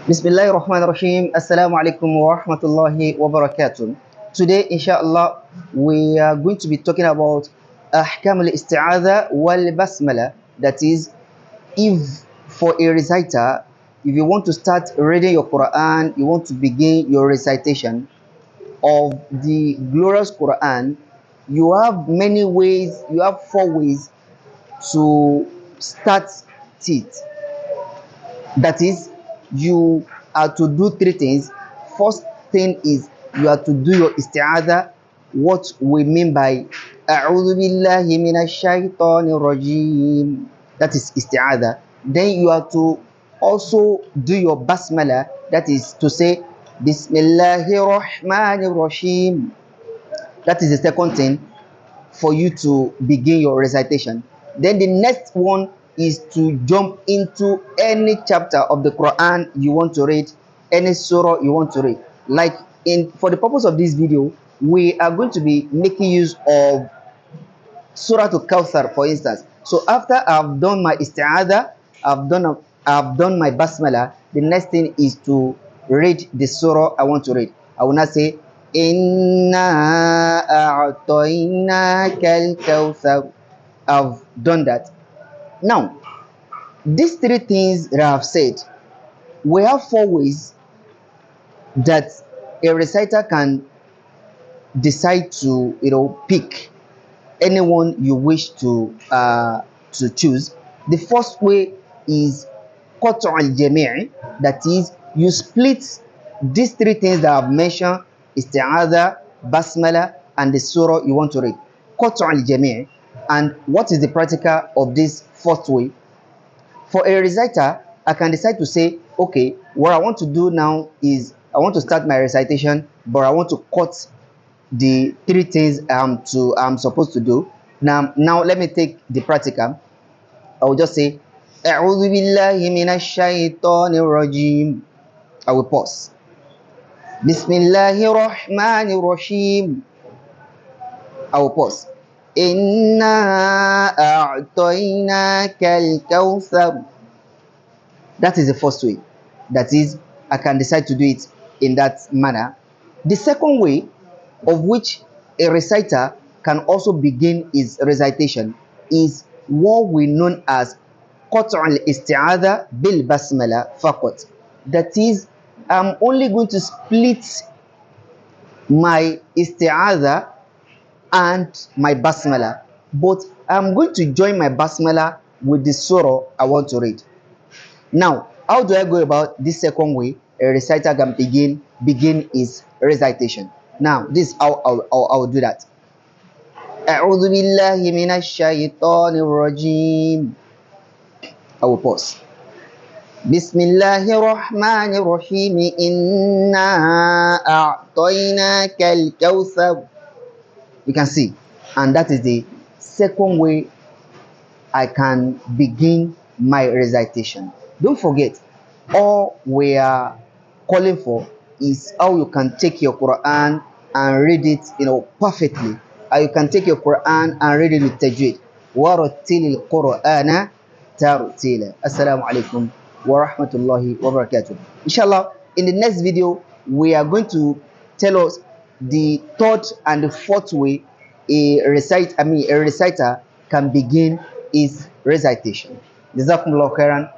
Bismillahirrahmanirrahim. Assalamu alaikum wa rahmatullahi wa barakatuh. Today, inshallah, we are going to be talking about ahkam al-isti'adha wal basmala. That is, if for a reciter, if you want to start reading your Quran, you want to begin your recitation of the glorious Quran, you have many ways, you have four ways to start it. That is, you are to do three things. First thing is you are to do your isti'adha. What we mean by a'udhu billahi minash shaitanir rajim, that is isti'adha. Then you are to also do your basmala, that is to say bismillahir rahmanir rahim. That is the second thing for you to begin your recitation. Then the next one is to jump into any chapter of the Quran you want to read, any surah you want to read. Like for the purpose of this video, we are going to be making use of Surah to Kawthar, for instance. So after I've done my isti'adha, I've done my basmala, the next thing is to read the surah I want to read. I will not say Inna a'tainaka al-kawthar. I've done that. Now, these three things that I've said, we have four ways that a reciter can decide to pick anyone you wish to choose. The first way is qat' al-jami', that is, you split these three things that I've mentioned: isti'adha, basmala, and the surah you want to read. Qat' al-jami'. And what is the practical of this first way? For a reciter, I can decide to say, okay, what I want to do now is I want to start my recitation, but I want to cut the three things I'm supposed to do. Now let me take the practical. I will just say a'udhu billahi minash shaitanir rajim. I will pause. Bismillahir rahmanir rahim. I will pause. Inna a'tainaka al-kawthar. That is the first way. That is, I can decide to do it in that manner. The second way, of which a reciter can also begin his recitation, is what we know as qat' al-isti'adha bil basmala faqat. That is, I'm only going to split my isti'adha and my basmala, but I'm going to join my basmala with the surah I want to read. Now, how do I go about this second way a reciter can begin his recitation? Now, this is how I'll do that. A'udhu billahi minash shaitanir rajim. I will pause. Bismillahir rahmanir rahim. Inna a'tainaka al-kawthar. You can see, and that is the second way I can begin my recitation. Don't forget, all we are calling for is how you can take your Quran and read it perfectly. How you can take your Quran and read it with tajweed. وَرَتِّلِ الْقُرْآنَ تَرْتِيلًا. Assalamu alaikum wa rahmatullahi wa barakatuh. Inshallah, in the next video, we are going to tell us the third and the fourth way a reciter can begin his recitation. Jazakumullah khairan.